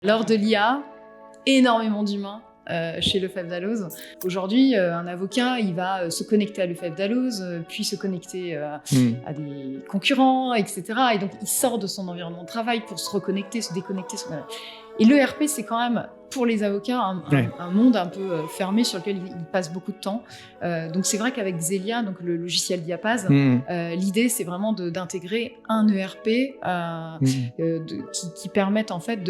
Lors de l'IA, énormément d'humains chez Lefebvre Dalloz. Aujourd'hui, un avocat, il va se connecter à Lefebvre Dalloz, puis se connecter à des concurrents, etc. Et donc, il sort de son environnement de travail pour se reconnecter, se déconnecter. Et l'ERP, c'est quand même, pour les avocats, un monde un peu fermé sur lequel ils passent beaucoup de temps. Donc, c'est vrai qu'avec Xelia, donc le logiciel Diapaz, l'idée, c'est vraiment d'intégrer un ERP qui permette en fait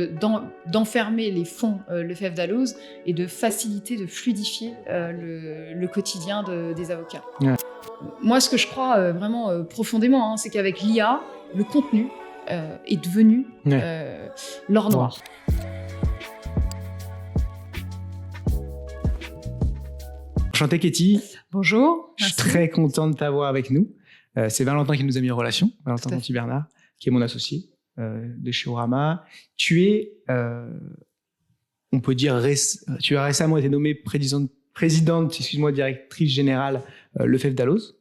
d'enfermer les fonds Lefebvre Dalloz et de faciliter, de fluidifier le quotidien des avocats. Ouais. Moi, ce que je crois vraiment profondément, c'est qu'avec l'IA, le contenu est devenu l'or noir. Enchanté, Katie. Bonjour. Je suis très content de t'avoir avec nous. C'est Valentin qui nous a mis en relation, Valentin Danty-Bernard, qui est mon associé de chez Orama. Tu es, on peut dire, tu as récemment été nommée présidente, directrice générale Lefebvre Dalloz.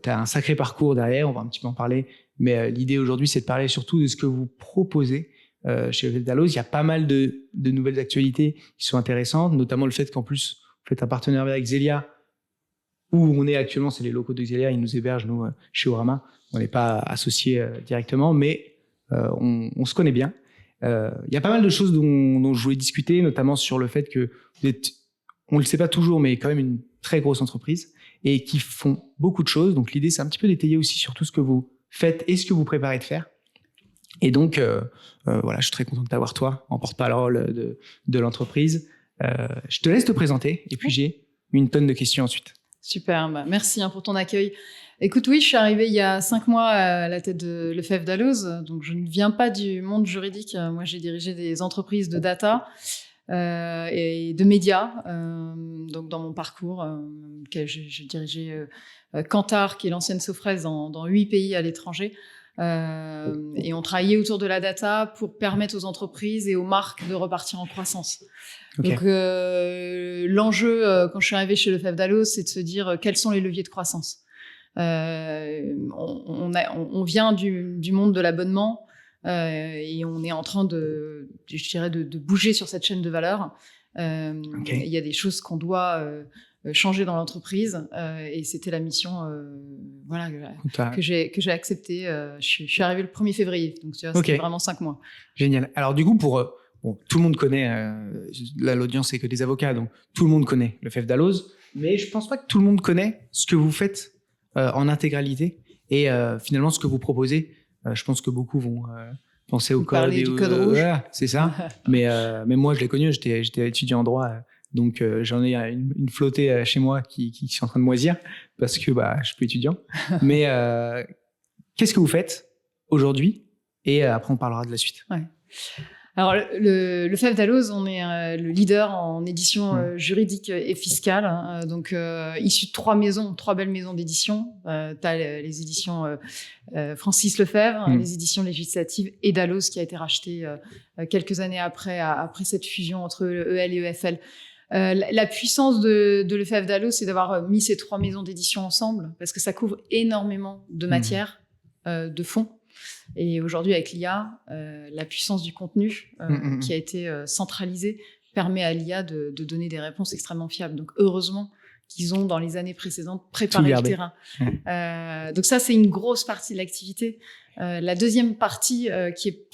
Tu as un sacré parcours derrière, on va un petit peu en parler, mais l'idée aujourd'hui, c'est de parler surtout de ce que vous proposez chez Lefebvre Dalloz. Il y a pas mal de nouvelles actualités qui sont intéressantes, notamment le fait qu'en plus, vous faites un partenariat avec Xelia, où on est actuellement, c'est les locaux de Xelia, ils nous hébergent, nous, chez Orama. On n'est pas associés directement, mais on se connaît bien. Il y a pas mal de choses dont je voulais discuter, notamment sur le fait que vous êtes, on ne le sait pas toujours, mais quand même une très grosse entreprise et qui font beaucoup de choses. Donc l'idée, c'est un petit peu d'étayer aussi sur tout ce que vous faites et ce que vous préparez de faire. Et donc, voilà, je suis très content de t'avoir, toi, en porte-parole de l'entreprise. Je te laisse te présenter et puis j'ai une tonne de questions ensuite. Super, merci pour ton accueil. Écoute, oui, je suis arrivée il y a 5 mois à la tête de Lefebvre Dalloz, donc je ne viens pas du monde juridique. Moi, j'ai dirigé des entreprises de data et de médias. Donc, dans mon parcours, j'ai dirigé Kantar, qui est l'ancienne Sofres, dans 8 pays à l'étranger. Et on travaillait autour de la data pour permettre aux entreprises et aux marques de repartir en croissance. Okay. Donc l'enjeu quand je suis arrivée chez Lefebvre Dalloz, c'est de se dire quels sont les leviers de croissance. On vient du monde de l'abonnement et on est en train de bouger sur cette chaîne de valeur. Okay. Il y a des choses qu'on doit changer dans l'entreprise et c'était la mission que j'ai acceptée. Je suis arrivée le 1er février, donc tu vois, c'était vraiment 5 mois. Génial. Alors du coup, tout le monde connaît, l'audience c'est que des avocats, donc tout le monde connaît Lefebvre Dalloz, mais je pense pas que tout le monde connaît ce que vous faites en intégralité et finalement ce que vous proposez. Je pense que beaucoup vont penser au code. Parler du code rouge. C'est ça. mais moi, je l'ai connu, j'étais étudiant en droit, donc j'en ai une flottée chez moi qui sont en train de moisir parce que je suis plus étudiant. Mais qu'est-ce que vous faites aujourd'hui? Et après, on parlera de la suite. Ouais. Alors, Lefebvre Dalloz, on est le leader en édition juridique et fiscale, donc issu de 3 belles maisons d'édition. Tu as les éditions Francis Lefebvre, les éditions législatives et Dalloz qui a été racheté quelques années après cette fusion entre EL et EFL. La puissance de Lefebvre Dalloz, c'est d'avoir mis ces 3 maisons d'édition ensemble parce que ça couvre énormément de matières, de fonds. Et aujourd'hui, avec l'IA, la puissance du contenu qui a été centralisée permet à l'IA de donner des réponses extrêmement fiables. Donc, heureusement qu'ils ont, dans les années précédentes, préparé le terrain. Donc ça, c'est une grosse partie de l'activité. La deuxième partie, qui est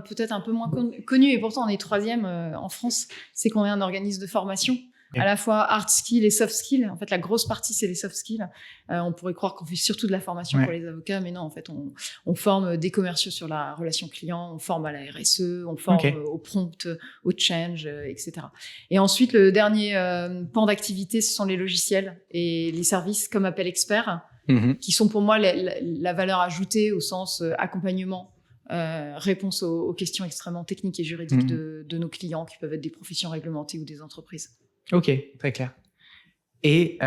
peut-être un peu moins connue, et pourtant on est 3e en France, c'est qu'on est un organisme de formation. À la fois hard skills et soft skills. En fait, la grosse partie, c'est les soft skills. On pourrait croire qu'on fait surtout de la formation pour les avocats, mais non, en fait, on forme des commerciaux sur la relation client, on forme à la RSE, on forme au prompt, au change, etc. Et ensuite, le dernier pan d'activité, ce sont les logiciels et les services comme Appel Expert, qui sont pour moi la valeur ajoutée au sens accompagnement, réponse aux questions extrêmement techniques et juridiques de nos clients, qui peuvent être des professions réglementées ou des entreprises. Ok, très clair. Et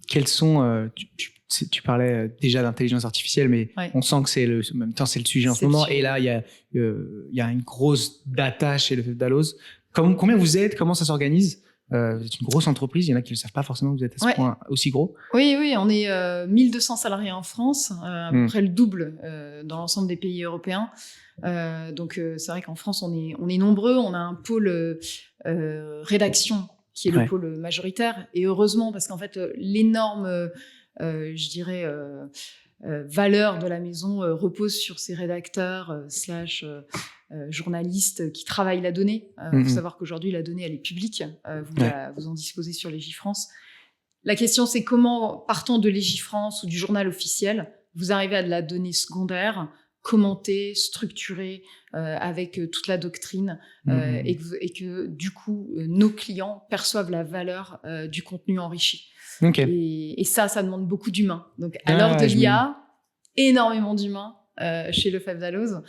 quels sont... tu parlais déjà d'intelligence artificielle, mais on sent que en même temps, c'est le sujet en ce moment. Et là, il y a une grosse data chez Lefebvre Dalloz. Combien vous êtes? Comment ça s'organise? Vous êtes une grosse entreprise. Il y en a qui ne le savent pas forcément que vous êtes à ce point aussi gros. Oui, on est 1200 salariés en France, à peu près le double dans l'ensemble des pays européens. Donc, c'est vrai qu'en France, on est nombreux. On a un pôle rédaction qui est le pôle majoritaire. Et heureusement, parce qu'en fait, l'énorme, je dirais... valeur de la maison repose sur ces rédacteurs journalistes qui travaillent la donnée. Il faut savoir qu'aujourd'hui, la donnée, elle est publique. Vous en disposez sur Légifrance. La question, c'est comment, partant de Légifrance ou du journal officiel, vous arrivez à de la donnée secondaire, commentée, structurée, avec toute la doctrine, et que du coup, nos clients perçoivent la valeur du contenu enrichi. Okay. Et ça demande beaucoup d'humains. Donc, à l'heure de l'IA, énormément d'humains chez Lefebvre Dalloz.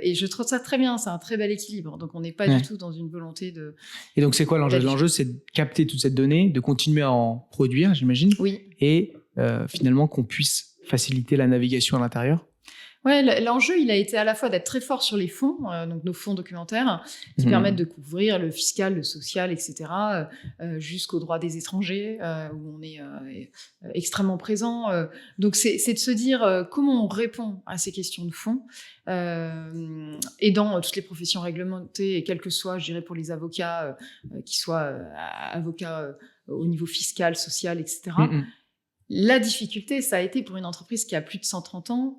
Et je trouve ça très bien. C'est un très bel équilibre. Donc, on n'est pas du tout dans une volonté de... Et donc, c'est quoi l'enjeu ? L'enjeu, c'est de capter toute cette donnée, de continuer à en produire, j'imagine. Oui. Et finalement, qu'on puisse faciliter la navigation à l'intérieur. Ouais, l'enjeu, il a été à la fois d'être très fort sur les fonds, donc nos fonds documentaires, qui permettent de couvrir le fiscal, le social, etc., jusqu'au droit des étrangers, où on est extrêmement présent. Donc, c'est de se dire comment on répond à ces questions de fonds, et dans toutes les professions réglementées, et quel que soit, je dirais, pour les avocats, qui soient avocats au niveau fiscal, social, etc., La difficulté, ça a été pour une entreprise qui a plus de 130 ans,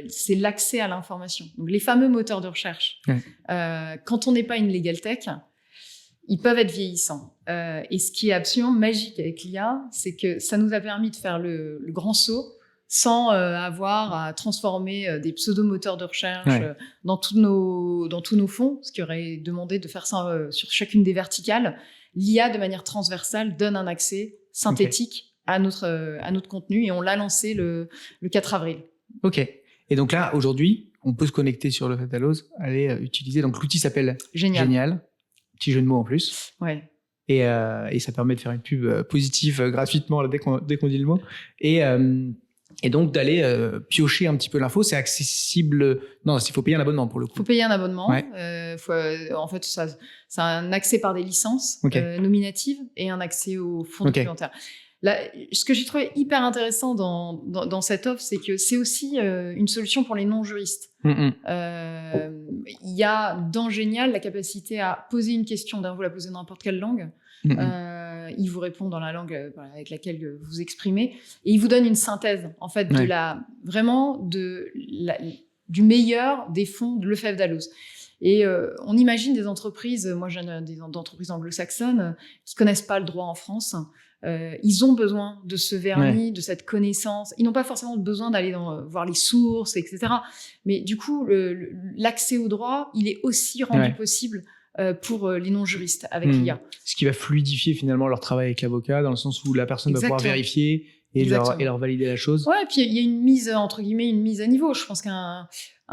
c'est l'accès à l'information. Donc, les fameux moteurs de recherche. Quand on n'est pas une legal tech, ils peuvent être vieillissants. Et ce qui est absolument magique avec l'IA, c'est que ça nous a permis de faire le grand saut sans avoir à transformer des pseudo-moteurs de recherche dans tous nos fonds, ce qui aurait demandé de faire ça sur chacune des verticales. L'IA, de manière transversale, donne un accès synthétique à notre contenu, et on l'a lancé le 4 avril. Ok. Et donc là, aujourd'hui, on peut se connecter sur Lefebvre Dalloz, aller utiliser. Donc l'outil s'appelle Génial. Petit jeu de mots en plus. Ouais. Et ça permet de faire une pub positive gratuitement là, dès qu'on dit le mot. Et donc d'aller piocher un petit peu l'info. C'est accessible. Non, il faut payer un abonnement pour le coup. Il faut payer un abonnement. En fait, ça a un accès par des licences nominatives et un accès aux fonds documentaires. Là, ce que j'ai trouvé hyper intéressant dans cette offre, c'est que c'est aussi une solution pour les non-juristes. Il y a dans Génial la capacité à poser une question, vous la posez dans n'importe quelle langue. Il vous répond dans la langue avec laquelle vous exprimez, et il vous donne une synthèse en fait du meilleur des fonds de Lefebvre Dalloz. Et on imagine des entreprises, moi j'ai des entreprises anglo-saxonnes qui connaissent pas le droit en France. Ils ont besoin de ce vernis, de cette connaissance. Ils n'ont pas forcément besoin d'aller voir les sources, etc. Mais du coup, l'accès au droit, il est aussi rendu possible pour les non-juristes avec l'IA. Ce qui va fluidifier finalement leur travail avec l'avocat, dans le sens où la personne va pouvoir vérifier et leur valider la chose. Ouais, puis il y a une mise, entre guillemets, une mise à niveau. Je pense qu'un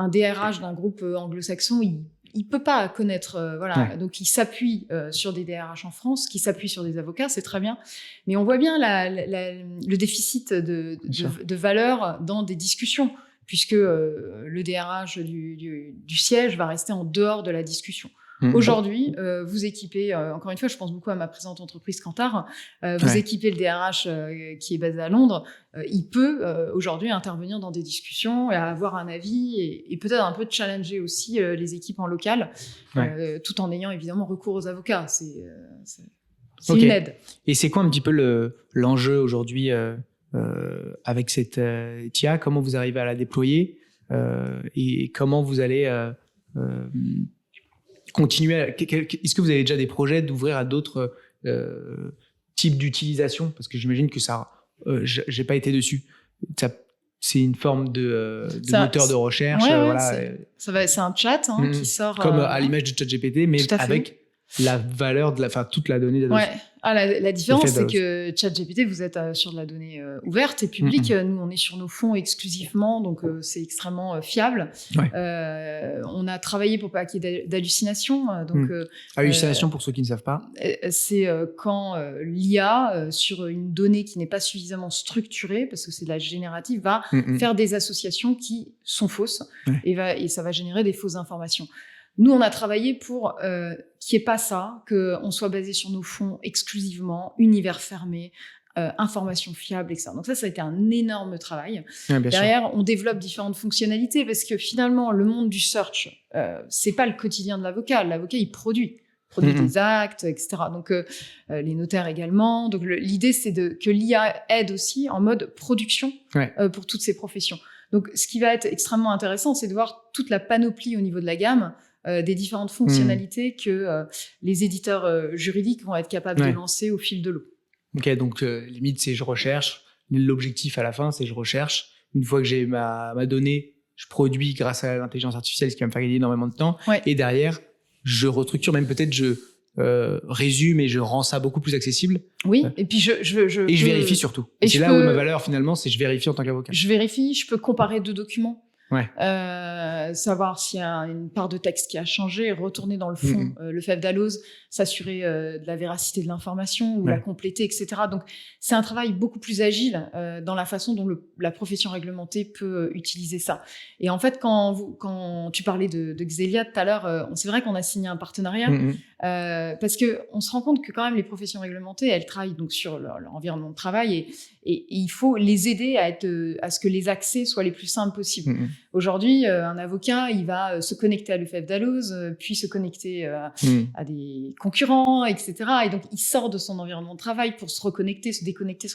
DRH d'un groupe anglo-saxon, il peut pas connaître, Donc il s'appuie sur des DRH en France, qui s'appuient sur des avocats, c'est très bien. Mais on voit bien le déficit de valeur dans des discussions, puisque le DRH du siège va rester en dehors de la discussion. Aujourd'hui, vous équipez, encore une fois, je pense beaucoup à ma présente entreprise Kantar, vous équipez le DRH qui est basé à Londres, il peut aujourd'hui intervenir dans des discussions et avoir un avis et peut-être un peu challenger aussi les équipes en local, tout en ayant évidemment recours aux avocats. C'est une aide. Et c'est quoi un petit peu l'enjeu aujourd'hui avec cette IA ? Comment vous arrivez à la déployer et comment vous allez... continuer est-ce que vous avez déjà des projets d'ouvrir à d'autres types d'utilisation ? Parce que j'imagine que ça, j'ai pas été dessus. C'est une forme de moteur de recherche. C'est un chat qui sort... Comme à l'image de ChatGPT, mais avec la valeur toute la donnée. La différence, c'est que ChatGPT, vous êtes sur de la donnée ouverte et publique. Nous, on est sur nos fonds exclusivement, donc c'est extrêmement fiable. On a travaillé pour pas qu'il y ait d'hallucination. Hallucination, pour ceux qui ne savent pas. C'est quand l'IA, sur une donnée qui n'est pas suffisamment structurée, parce que c'est de la générative, va faire des associations qui sont fausses et ça va générer des fausses informations. Nous, on a travaillé pour qu'il n'y ait pas ça, qu'on soit basé sur nos fonds exclusivement, univers fermé, information fiable, etc. Donc ça a été un énorme travail. Ouais, Derrière, on développe différentes fonctionnalités parce que finalement, le monde du search, c'est pas le quotidien de l'avocat. L'avocat, il produit des actes, etc. Donc, les notaires également. Donc, l'idée, c'est que l'IA aide aussi en mode production pour toutes ces professions. Donc, ce qui va être extrêmement intéressant, c'est de voir toute la panoplie au niveau de la gamme des différentes fonctionnalités que les éditeurs juridiques vont être capables de lancer au fil de l'eau. Ok, donc limite, c'est je recherche. L'objectif à la fin, c'est je recherche. Une fois que j'ai ma donnée, je produis grâce à l'intelligence artificielle, ce qui va me faire gagner énormément de temps. Et derrière, je restructure, même peut-être je résume et je rends ça beaucoup plus accessible. Oui, et puis je vérifie surtout. Et c'est là où ma valeur finalement, c'est je vérifie en tant qu'avocat. Je vérifie, je peux comparer 2 documents. Ouais. Savoir s'il y a une part de texte qui a changé, retourner dans le fond, le fait d'Alloz, s'assurer de la véracité de l'information ou la compléter, etc. Donc, c'est un travail beaucoup plus agile dans la façon dont la profession réglementée peut utiliser ça. Et en fait, quand tu parlais de Xelia tout à l'heure, c'est vrai qu'on a signé un partenariat parce que on se rend compte que quand même les professions réglementées, elles travaillent donc sur leur environnement de travail et il faut les aider à ce que les accès soient les plus simples possibles. Aujourd'hui, un avocat, il va se connecter à l'EFF d'Alloz, puis se connecter à des concurrents, etc. Et donc, il sort de son environnement de travail pour se reconnecter, se déconnecter.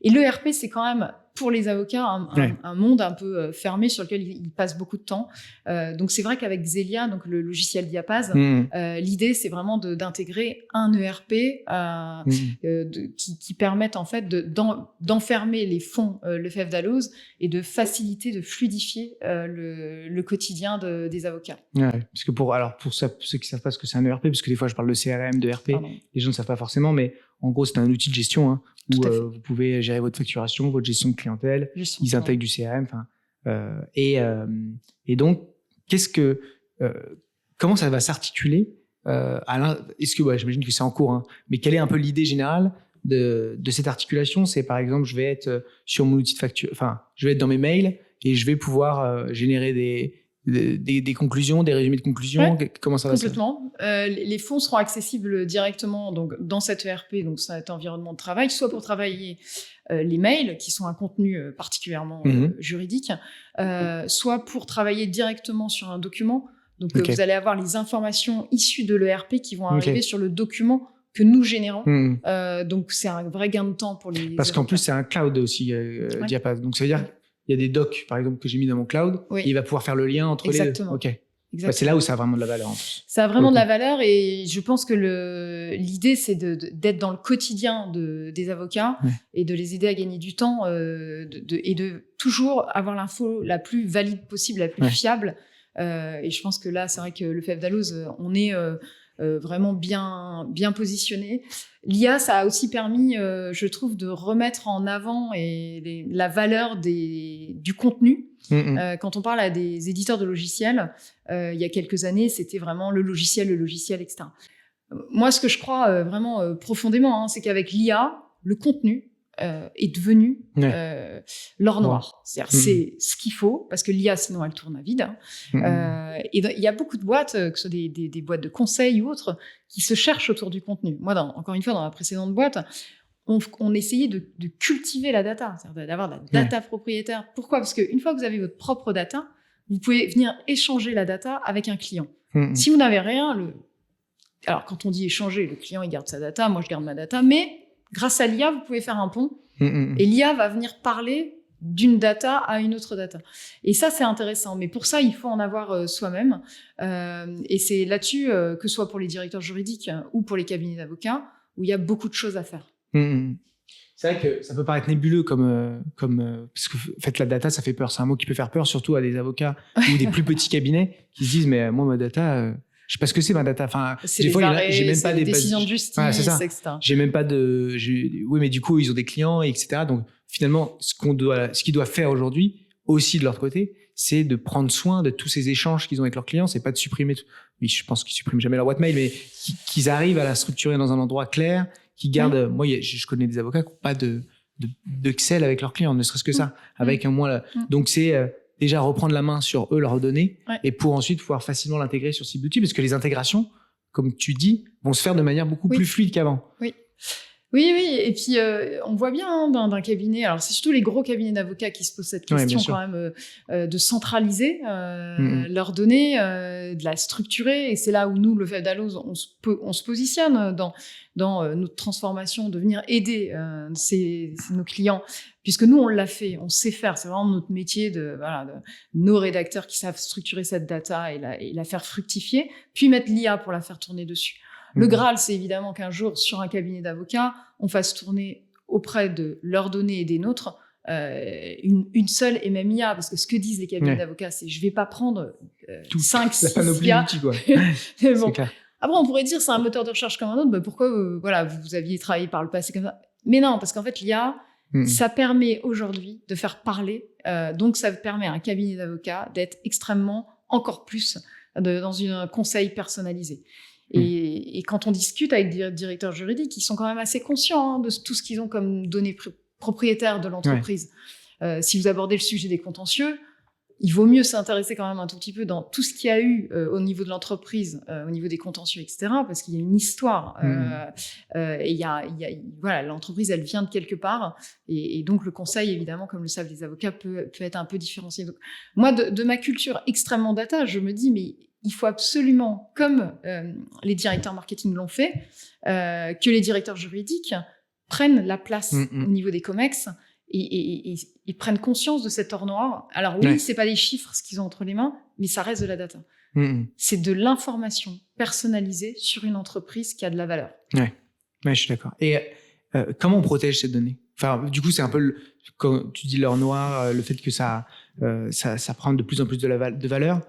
Et l'ERP, c'est quand même, pour les avocats, un monde un peu fermé sur lequel ils passent beaucoup de temps. Donc, c'est vrai qu'avec Xelia, donc le logiciel Diapaz, l'idée, c'est vraiment d'intégrer un ERP qui permette en fait d'enfermer les fonds l'EFF d'Alloz et de faciliter, de fluidifier le quotidien des avocats. Ouais, parce que pour ceux qui savent pas ce que c'est un ERP, parce que des fois je parle de CRM, de RP, les gens ne savent pas forcément, mais en gros c'est un outil de gestion où vous pouvez gérer votre facturation, votre gestion de clientèle, ils intègrent du CRM, et donc comment ça va s'articuler est-ce que j'imagine que c'est en cours, mais quelle est un peu l'idée générale de cette articulation? C'est par exemple, je vais être sur mon outil de facture, je vais être dans mes mails et je vais pouvoir générer des conclusions, des résumés de conclusions. Comment ça va se faire? Complètement. Les fonds seront accessibles directement donc, dans cet ERP, donc cet environnement de travail, soit pour travailler les mails, qui sont un contenu particulièrement juridique, soit pour travailler directement sur un document. Donc, vous allez avoir les informations issues de l'ERP qui vont arriver sur le document que nous générons. Donc, c'est un vrai gain de temps pour les Parce qu'en plus, c'est un cloud aussi, Diapaz. Donc, ça veut dire qu'il y a des docs, par exemple, que j'ai mis dans mon cloud, et il va pouvoir faire le lien entre les deux. Exactement. C'est là où ça a vraiment de la valeur. En plus. Ça a vraiment de la valeur et je pense que l'idée, c'est d'être dans le quotidien des avocats et de les aider à gagner du temps et de toujours avoir l'info la plus valide possible, la plus fiable. Et je pense que là, c'est vrai que l'EFF d'Alloz, on est vraiment bien positionné. L'IA, ça a aussi permis, je trouve, de remettre en avant la valeur du contenu. Quand on parle à des éditeurs de logiciels, il y a quelques années, c'était vraiment le logiciel, etc. Moi, ce que je crois vraiment profondément, c'est qu'avec l'IA, le contenu est devenu l'or noir. C'est-à-dire, c'est ce qu'il faut, parce que l'IA, sinon, elle tourne à vide. Et il y a beaucoup de boîtes, que ce soit des boîtes de conseil ou autres, qui se cherchent autour du contenu. Moi, encore une fois, dans la précédente boîte, on essayait de cultiver la data, c'est-à-dire d'avoir de la data propriétaire. Pourquoi ? Parce qu'une fois que vous avez votre propre data, vous pouvez venir échanger la data avec un client. Si vous n'avez rien, alors quand on dit échanger, le client il garde sa data, moi je garde ma data, mais grâce à l'IA, vous pouvez faire un pont et l'IA va venir parler d'une data à une autre data. Et ça, c'est intéressant. Mais pour ça, il faut en avoir soi-même. Et c'est là-dessus, que ce soit pour les directeurs juridiques ou pour les cabinets d'avocats, où il y a beaucoup de choses à faire. C'est vrai que ça peut paraître nébuleux parce que en fait la data ça fait peur, c'est un mot qui peut faire peur surtout à des avocats ou des plus petits cabinets qui se disent mais moi ma data je sais pas ce que c'est ma data, des fois j'ai même pas des décisions de justice, etc. J'ai même pas oui mais du coup ils ont des clients etc. Donc finalement ce qu'ils doivent faire aujourd'hui aussi de leur côté c'est de prendre soin de tous ces échanges qu'ils ont avec leurs clients, c'est pas de supprimer tout. Oui, je pense qu'ils suppriment jamais leur boîte mail mais qu'ils arrivent à la structurer dans un endroit clair, qui gardent, moi, je connais des avocats qui n'ont pas de Excel avec leurs clients, ne serait-ce que ça, avec un mois. Donc, c'est déjà reprendre la main sur eux, leurs données, Ouais. et pour ensuite pouvoir facilement l'intégrer sur ce type d'outil, parce que les intégrations, comme tu dis, vont se faire de manière beaucoup plus fluide qu'avant. Oui. Oui, et puis on voit bien hein, d'un cabinet, alors c'est surtout les gros cabinets d'avocats qui se posent cette question quand même de centraliser leurs données, de la structurer, et c'est là où nous, le FEV Dalloz, on se positionne dans notre transformation, de venir aider nos clients, puisque nous on l'a fait, on sait faire, c'est vraiment notre métier de nos rédacteurs qui savent structurer cette data et la faire fructifier, puis mettre l'IA pour la faire tourner dessus. Le Graal, c'est évidemment qu'un jour, sur un cabinet d'avocats, on fasse tourner auprès de leurs données et des nôtres une seule et même IA. Parce que ce que disent les cabinets d'avocats, c'est je ne vais pas prendre 5, 6 IA. Bon. Après, on pourrait dire c'est un moteur de recherche comme un autre. Pourquoi vous aviez travaillé par le passé comme ça? Mais non, parce qu'en fait, l'IA, ça permet aujourd'hui de faire parler. Donc, ça permet à un cabinet d'avocats d'être extrêmement, encore plus, dans un conseil personnalisé. Et quand on discute avec des directeurs juridiques, ils sont quand même assez conscients de tout ce qu'ils ont comme données propriétaires de l'entreprise. Si vous abordez le sujet des contentieux, il vaut mieux s'intéresser quand même un tout petit peu dans tout ce qu'il y a eu au niveau de l'entreprise, au niveau des contentieux, etc., parce qu'il y a une histoire. Et l'entreprise, elle vient de quelque part. Et donc, le conseil, évidemment, comme le savent les avocats, peut être un peu différencié. Donc, moi, de ma culture extrêmement data, je me dis, mais il faut absolument, comme les directeurs marketing l'ont fait, que les directeurs juridiques prennent la place au niveau des COMEX et prennent conscience de cet or noir. Alors oui, c'est pas des chiffres ce qu'ils ont entre les mains, mais ça reste de la data. C'est de l'information personnalisée sur une entreprise qui a de la valeur. Ouais, je suis d'accord. Et comment on protège ces données? Enfin, du coup, c'est un peu, quand tu dis l'or noir, le fait que ça prend de plus en plus de valeur.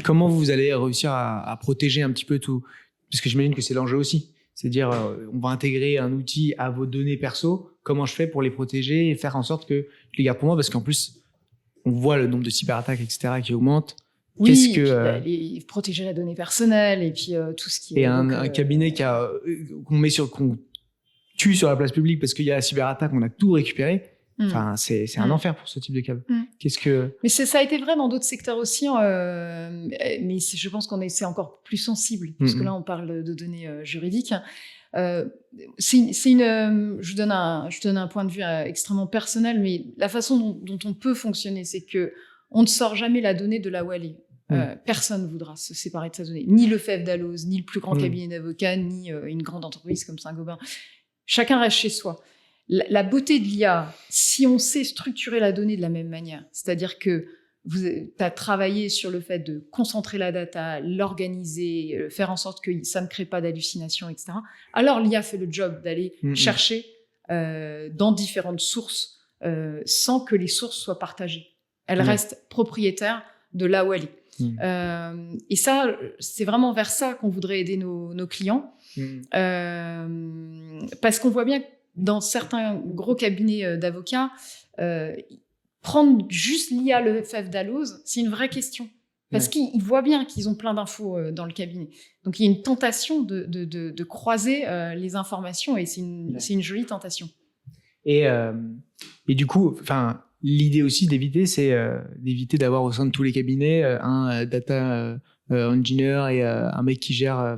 Comment vous allez réussir à protéger un petit peu tout? Parce que j'imagine que c'est l'enjeu aussi. C'est-à-dire, on va intégrer un outil à vos données perso. Comment je fais pour les protéger et faire en sorte que je les garde pour moi? Parce qu'en plus, on voit le nombre de cyberattaques, etc., qui augmente. Oui, protéger la donnée personnelle et puis tout ce qui est... Et un cabinet qu'on tue sur la place publique parce qu'il y a la cyberattaque, on a tout récupéré. Enfin, c'est un enfer pour ce type de câble. Mais ça a été vrai dans d'autres secteurs aussi, mais je pense c'est encore plus sensible, parce que là, on parle de données juridiques. Je donne un point de vue extrêmement personnel, mais la façon dont on peut fonctionner, c'est que on ne sort jamais la donnée de là où elle est. Personne ne voudra se séparer de sa donnée. Ni le FEV Dalloz, ni le plus grand cabinet d'avocats, ni une grande entreprise comme Saint-Gobain. Chacun reste chez soi. La beauté de l'IA, si on sait structurer la donnée de la même manière, c'est-à-dire que tu as travaillé sur le fait de concentrer la data, l'organiser, faire en sorte que ça ne crée pas d'hallucinations, etc., alors l'IA fait le job d'aller chercher dans différentes sources sans que les sources soient partagées. Elle reste propriétaire de là où elle est. Et ça, c'est vraiment vers ça qu'on voudrait aider nos clients. Parce qu'on voit bien que dans certains gros cabinets d'avocats, prendre juste l'IA, le FEV Dalloz, c'est une vraie question. Parce qu'ils voient bien qu'ils ont plein d'infos dans le cabinet. Donc, il y a une tentation de croiser les informations et c'est une jolie tentation. Et du coup, l'idée aussi d'éviter, c'est d'éviter d'avoir au sein de tous les cabinets un data engineer et un mec qui gère...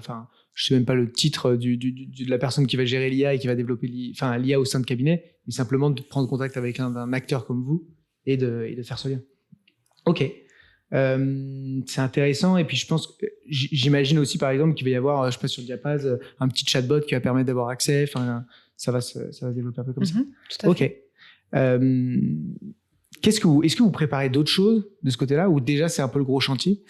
je sais même pas le titre de la personne qui va gérer l'IA et qui va développer l'IA au sein de cabinet, mais simplement de prendre contact avec un acteur comme vous et de faire ce lien. Ok. C'est intéressant. Et puis, je pense, j'imagine aussi, par exemple, qu'il va y avoir, je sais pas, sur Diapaz, un petit chatbot qui va permettre d'avoir accès. Ça va se développer un peu comme ça. Tout à fait. Est-ce que vous préparez d'autres choses de ce côté-là, ou déjà c'est un peu le gros chantier?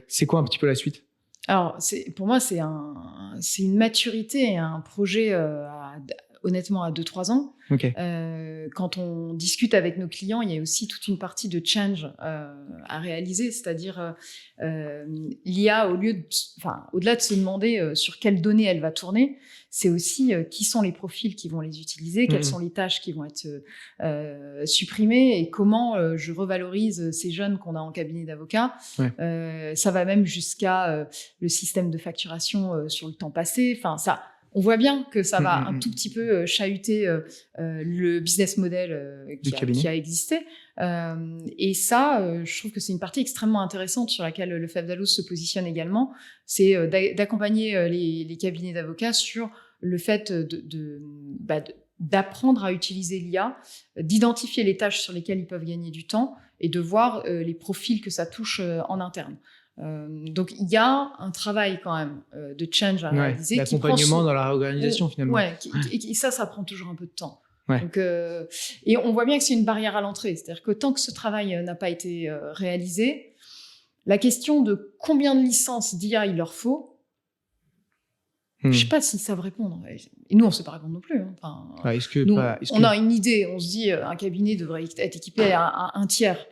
C'est quoi un petit peu la suite? Alors, pour moi, c'est une maturité et un projet, honnêtement, à 2-3 ans. Quand on discute avec nos clients, il y a aussi toute une partie de change à réaliser, c'est-à-dire l'IA, au-delà de se demander sur quelles données elle va tourner, c'est aussi qui sont les profils qui vont les utiliser, quelles sont les tâches qui vont être supprimées et comment je revalorise ces jeunes qu'on a en cabinet d'avocats. Ça va même jusqu'à le système de facturation sur le temps passé. on voit bien que ça va un tout petit peu chahuter le business model qui a existé. Et ça, je trouve que c'est une partie extrêmement intéressante sur laquelle le FEV Dalloz se positionne également. C'est d'accompagner les cabinets d'avocats sur le fait d'apprendre à utiliser l'IA, d'identifier les tâches sur lesquelles ils peuvent gagner du temps et de voir les profils que ça touche en interne. Donc il y a un travail quand même de change à réaliser, d'accompagnement dans la réorganisation finalement. Et ça prend toujours un peu de temps. Ouais. Donc, et on voit bien que c'est une barrière à l'entrée, c'est-à-dire que tant que ce travail n'a pas été réalisé, la question de combien de licences d'IA il leur faut, je sais pas s'ils savent répondre. Et nous, on sait pas répondre non plus. Enfin, on a une idée, on se dit un cabinet devrait être équipé à un tiers.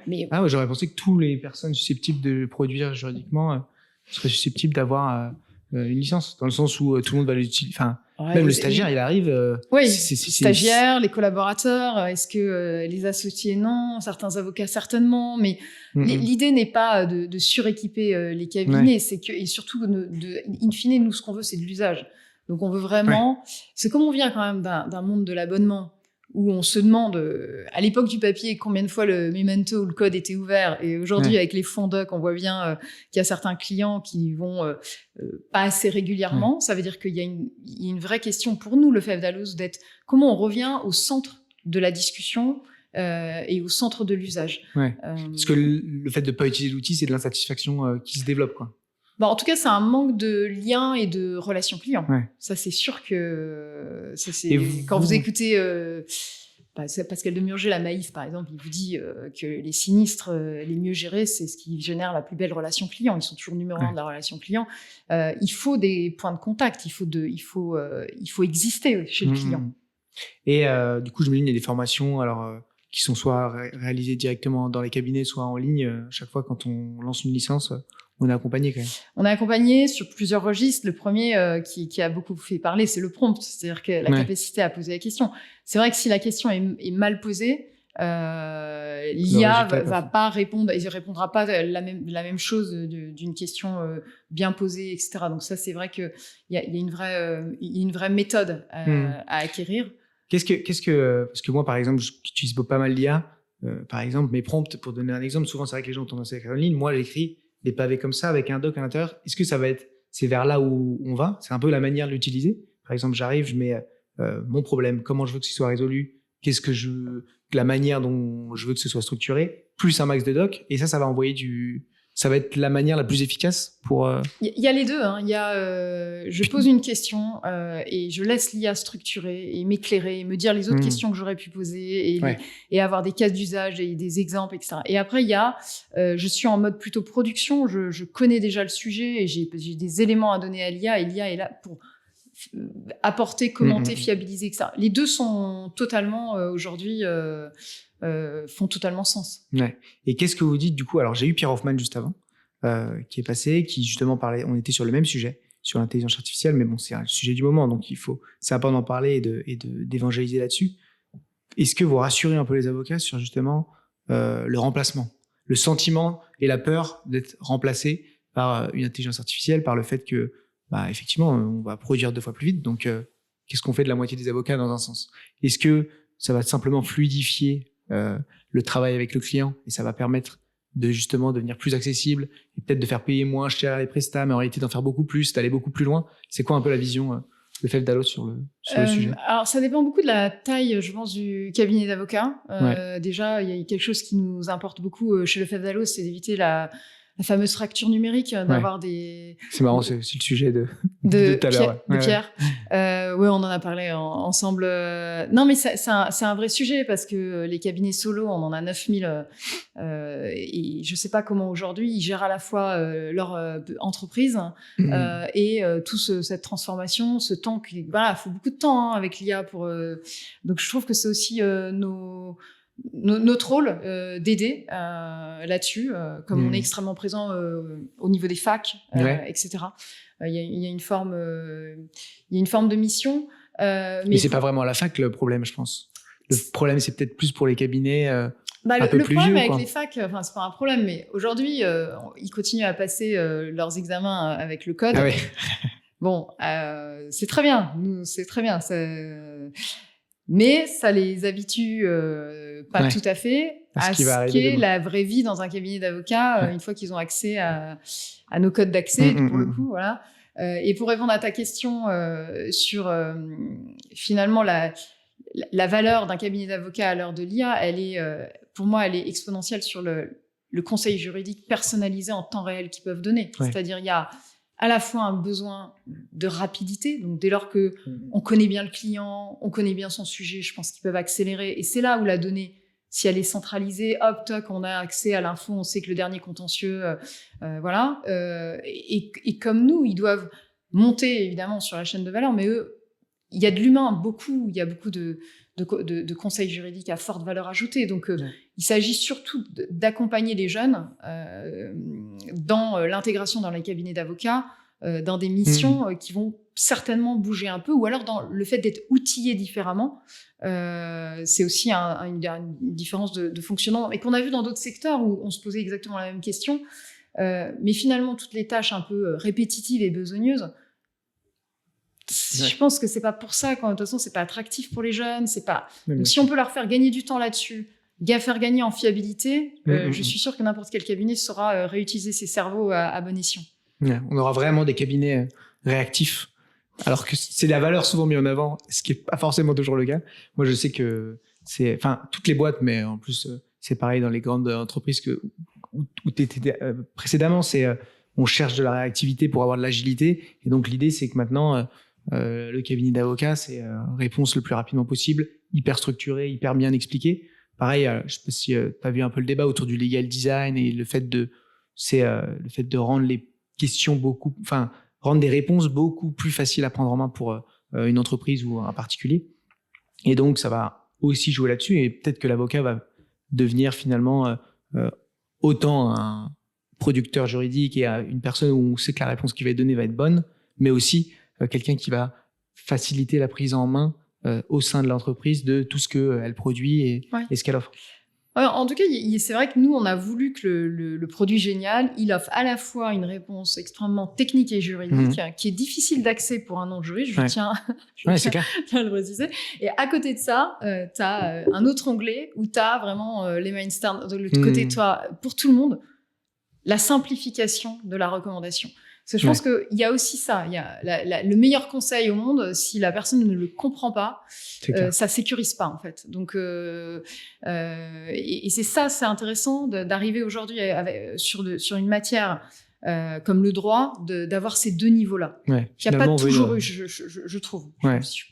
Mais j'aurais pensé que toutes les personnes susceptibles de produire juridiquement seraient susceptibles d'avoir une licence, dans le sens où tout le monde va l'utiliser. Enfin, même le stagiaire, il arrive. Les stagiaires, les collaborateurs, est-ce que les associés, non, certains avocats, certainement, mais l'idée n'est pas de suréquiper les cabinets, c'est que, et surtout, in fine, nous, ce qu'on veut, c'est de l'usage. Donc, on veut vraiment. C'est comme on vient quand même d'un monde de l'abonnement, où on se demande, à l'époque du papier, combien de fois le memento ou le code était ouvert. Et aujourd'hui, avec les fonds doc, on voit bien qu'il y a certains clients qui vont pas assez régulièrement. Ça veut dire qu'il y a une vraie question pour nous, le FEV Dalloz, d'être comment on revient au centre de la discussion et au centre de l'usage. Parce que le fait de ne pas utiliser l'outil, c'est de l'insatisfaction qui se développe, quoi. En tout cas, c'est un manque de lien et de relation client. Ça, c'est sûr que quand vous écoutez Pascal Demurger, la Maïf, par exemple, il vous dit que les sinistres les mieux gérés, c'est ce qui génère la plus belle relation client. Ils sont toujours numéro 1 de la relation client. Il faut des points de contact. Il faut exister chez le client. Et du coup, je me dis, il y a des formations qui sont soit réalisées directement dans les cabinets, soit en ligne. Chaque fois, quand on lance une licence, on est accompagné quand même. On est accompagné sur plusieurs registres. Le premier qui a beaucoup fait parler, c'est le prompt, c'est-à-dire que la capacité à poser la question. C'est vrai que si la question est mal posée, l'IA va pas répondre, il répondra pas la même chose d'une question bien posée, etc. Donc ça, c'est vrai que il y a une vraie méthode à acquérir. Parce que moi, par exemple, j'utilise pas mal l'IA. Par exemple, mes prompts, pour donner un exemple, souvent c'est vrai que les gens ont tendance à écrire en ligne. Moi, j'écris des pavés comme ça avec un doc à l'intérieur. Est-ce que c'est vers là où on va? C'est un peu la manière de l'utiliser. Par exemple, j'arrive, je mets mon problème, comment je veux que ce soit résolu, la manière dont je veux que ce soit structuré, plus un max de doc, et ça va envoyer ça va être la manière la plus efficace pour... Il y a les deux. Il y a, je pose une question et je laisse l'IA structurer et m'éclairer, et me dire les autres questions que j'aurais pu poser et avoir des cas d'usage et des exemples, etc. Et après, il y a, je suis en mode plutôt production, je connais déjà le sujet et j'ai des éléments à donner à l'IA, et l'IA est là pour apporter, commenter, fiabiliser, etc. Les deux sont totalement, aujourd'hui... font totalement sens. Et qu'est-ce que vous dites du coup? Alors j'ai eu Pierre Hoffman juste avant, qui est passé, qui justement parlait, on était sur le même sujet, sur l'intelligence artificielle, mais bon, c'est un sujet du moment, donc c'est important d'en parler et d'évangéliser là-dessus. Est-ce que vous rassurez un peu les avocats sur justement le remplacement, le sentiment et la peur d'être remplacé par une intelligence artificielle, par le fait que effectivement on va produire 2 fois plus vite, donc qu'est-ce qu'on fait de la moitié des avocats dans un sens? Est-ce que ça va simplement fluidifier le travail avec le client et ça va permettre de justement devenir plus accessible et peut-être de faire payer moins cher les prestats, mais en réalité d'en faire beaucoup plus, d'aller beaucoup plus loin? C'est quoi un peu la vision de FEV Dalloz sur le sujet? Alors ça dépend beaucoup de la taille, je pense, du cabinet d'avocats. Déjà, il y a quelque chose qui nous importe beaucoup chez le FEV Dalloz, c'est d'éviter la fameuse fracture numérique, d'avoir des... C'est marrant, c'est aussi le sujet de tout à l'heure. De Pierre. On en a parlé ensemble. Non, mais c'est un vrai sujet parce que les cabinets solo, on en a 9000. Et je sais pas comment aujourd'hui, ils gèrent à la fois leur entreprise et toute cette transformation, ce temps. Il faut beaucoup de temps avec l'IA pour... Donc, je trouve que c'est aussi notre rôle d'aider là-dessus, comme on est extrêmement présent au niveau des facs, etc. Il y a une forme de mission. Mais c'est pas vraiment la fac le problème, je pense. Le problème, c'est peut-être plus pour les cabinets un peu le plus problème vieux, avec quoi. les facs, c'est pas un problème, mais aujourd'hui, ils continuent à passer leurs examens avec le code. Bon, c'est très bien. Nous, c'est très bien. Mais ça les habitue pas tout à fait à ce qu'est la vraie vie dans un cabinet d'avocats une fois qu'ils ont accès à nos codes d'accès, pour le coup, voilà. Et pour répondre à ta question sur finalement la valeur d'un cabinet d'avocats à l'heure de l'IA, pour moi, elle est exponentielle sur le conseil juridique personnalisé en temps réel qu'ils peuvent donner. C'est-à-dire, il y a à la fois un besoin de rapidité, donc dès lors que on connaît bien le client, on connaît bien son sujet, je pense qu'ils peuvent accélérer. Et c'est là où la donnée, si elle est centralisée, hop, toc, on a accès à l'info, on sait que le dernier contentieux, voilà. Et comme nous, ils doivent monter évidemment sur la chaîne de valeur, mais eux, il y a de l'humain, beaucoup. Il y a beaucoup de conseils juridiques à forte valeur ajoutée. Donc, il s'agit surtout d'accompagner les jeunes dans l'intégration dans les cabinets d'avocats, dans des missions qui vont certainement bouger un peu, ou alors dans le fait d'être outillés différemment. C'est aussi une différence de fonctionnement, et qu'on a vu dans d'autres secteurs où on se posait exactement la même question. Mais finalement, toutes les tâches un peu répétitives et besogneuses, je pense que c'est pas pour ça, de toute façon, c'est pas attractif pour les jeunes, c'est pas. Donc, si on peut leur faire gagner du temps là-dessus, faire gagner en fiabilité, je suis sûre que n'importe quel cabinet saura réutiliser ses cerveaux à bon escient. On aura vraiment des cabinets réactifs, alors que c'est la valeur souvent mise en avant, ce qui est pas forcément toujours le cas. Moi, je sais que toutes les boîtes, mais en plus, c'est pareil dans les grandes entreprises où tu étais précédemment, on cherche de la réactivité pour avoir de l'agilité. Et donc, l'idée, c'est que maintenant, le cabinet d'avocats, c'est réponse le plus rapidement possible, hyper structuré, hyper bien expliqué. Pareil, je sais pas si tu as vu un peu le débat autour du legal design et le fait de rendre les questions rendre des réponses beaucoup plus faciles à prendre en main pour une entreprise ou un particulier. Et donc, ça va aussi jouer là-dessus. Et peut-être que l'avocat va devenir finalement autant un producteur juridique et une personne où on sait que la réponse qui va être donnée va être bonne, mais aussi quelqu'un qui va faciliter la prise en main au sein de l'entreprise de tout ce qu'elle produit et ce qu'elle offre. En tout cas, c'est vrai que nous, on a voulu que le produit génial, il offre à la fois une réponse extrêmement technique et juridique, qui est difficile d'accès pour un non-juriste, je tiens à le préciser. Et à côté de ça, tu as un autre onglet où tu as vraiment les mainstream de l'autre côté de toi, pour tout le monde, la simplification de la recommandation. Parce que je pense qu'il y a aussi ça. Il y a le meilleur conseil au monde, si la personne ne le comprend pas, ça sécurise pas, en fait. Donc, et c'est ça, c'est intéressant d'arriver aujourd'hui sur une matière comme le droit, d'avoir ces deux niveaux-là. Il n'y a pas toujours eu, je trouve.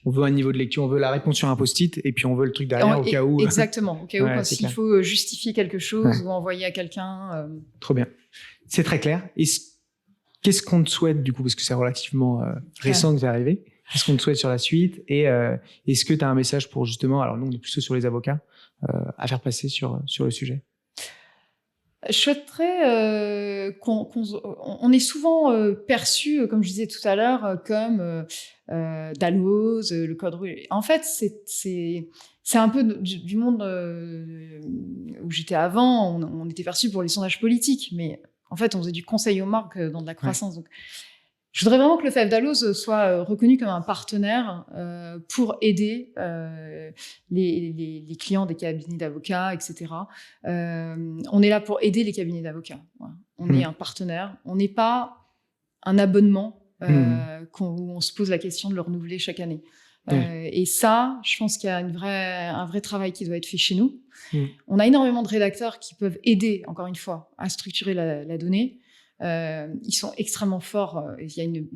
On veut un niveau de lecture, on veut la réponse sur un post-it, et puis on veut le truc derrière au cas où. Exactement, au cas où, s'il faut justifier quelque chose ou envoyer à quelqu'un. Trop bien. C'est très clair. Qu'est-ce qu'on te souhaite, du coup, parce que c'est relativement récent que c'est arrivé. Qu'est-ce qu'on te souhaite sur la suite? Et est-ce que tu as un message pour justement, alors nous, on est plutôt sur les avocats, à faire passer sur le sujet? Je souhaiterais on est souvent perçu, comme je disais tout à l'heure, comme Dalloz, le code rouge. En fait, c'est un peu du monde où j'étais avant. On était perçu pour les sondages politiques, mais en fait, on faisait du conseil aux marques dans de la croissance. Donc, je voudrais vraiment que le FF Dalloz soit reconnu comme un partenaire pour aider les clients des cabinets d'avocats, etc. On est là pour aider les cabinets d'avocats. Voilà. On est un partenaire. On n'est pas un abonnement où on se pose la question de le renouveler chaque année. Et ça, je pense qu'il y a un vrai travail qui doit être fait chez nous. On a énormément de rédacteurs qui peuvent aider, encore une fois, à structurer la donnée. Ils sont extrêmement forts. Il y a une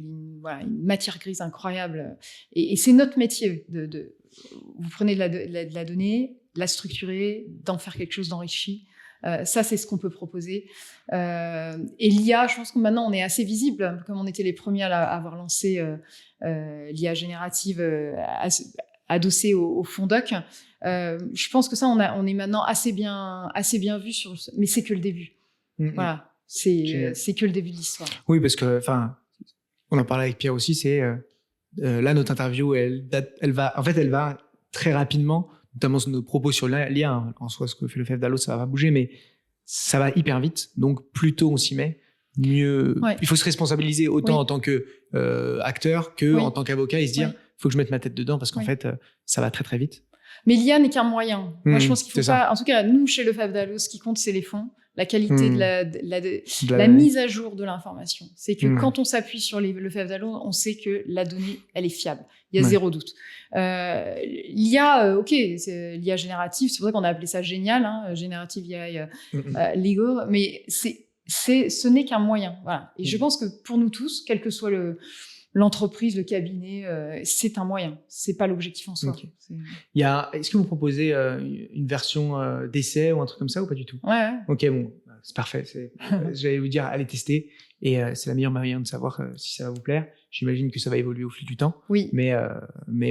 matière grise incroyable. Et c'est notre métier. Vous prenez de la donnée, la structurer, d'en faire quelque chose d'enrichi. Ça, c'est ce qu'on peut proposer. Et l'IA, je pense que maintenant, on est assez visible, comme on était les premiers à avoir lancé l'IA générative adossée au Fondoc. Je pense que ça, on est maintenant assez bien vu mais c'est que le début. Voilà, c'est que le début de l'histoire. Oui, parce que, on en parlait avec Pierre aussi, c'est là, notre interview, elle va très rapidement, notamment nos propos sur l'IA, en soi, ce que fait le FF Dalloz, ça va pas bouger, mais ça va hyper vite. Donc, plus tôt on s'y met, mieux. Ouais. Il faut se responsabiliser autant Oui. en tant que acteur que Oui. en tant qu'avocat et se dire, Oui. faut que je mette ma tête dedans parce qu'en Oui. fait, ça va très très vite. Mais l'IA n'est qu'un moyen. Moi, je pense qu'il faut c'est pas. En tout cas, nous, chez Lefebvre Dalloz, ce qui compte, c'est les fonds, la qualité de la mise à jour de l'information. C'est que quand on s'appuie sur Lefebvre Dalloz, on sait que la donnée, elle est fiable. Il y a zéro doute. L'IA, ok, c'est l'IA générative, c'est pour ça qu'on a appelé ça génial, hein, générative AI Lego, mais ce n'est qu'un moyen. Voilà. Et je pense que pour nous tous, quel que soit l'entreprise, le cabinet, c'est un moyen. C'est pas l'objectif en soi. Okay. Est-ce que vous proposez une version d'essai ou un truc comme ça ou pas du tout? Ouais. Ok, bon, c'est parfait. J'allais vous dire, allez tester. Et c'est la meilleure moyen de savoir si ça va vous plaire. J'imagine que ça va évoluer au fil du temps. Oui. Mais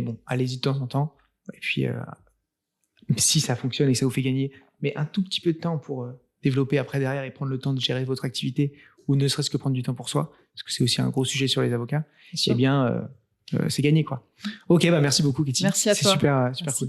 bon, allez-y de temps en temps. Et puis, si ça fonctionne et que ça vous fait gagner, mais un tout petit peu de temps pour développer après derrière et prendre le temps de gérer votre activité ou ne serait-ce que prendre du temps pour soi, parce que c'est aussi un gros sujet sur les avocats, eh bien, c'est gagné, quoi. Ok, bah merci beaucoup, Katie. Merci à toi. C'est super cool.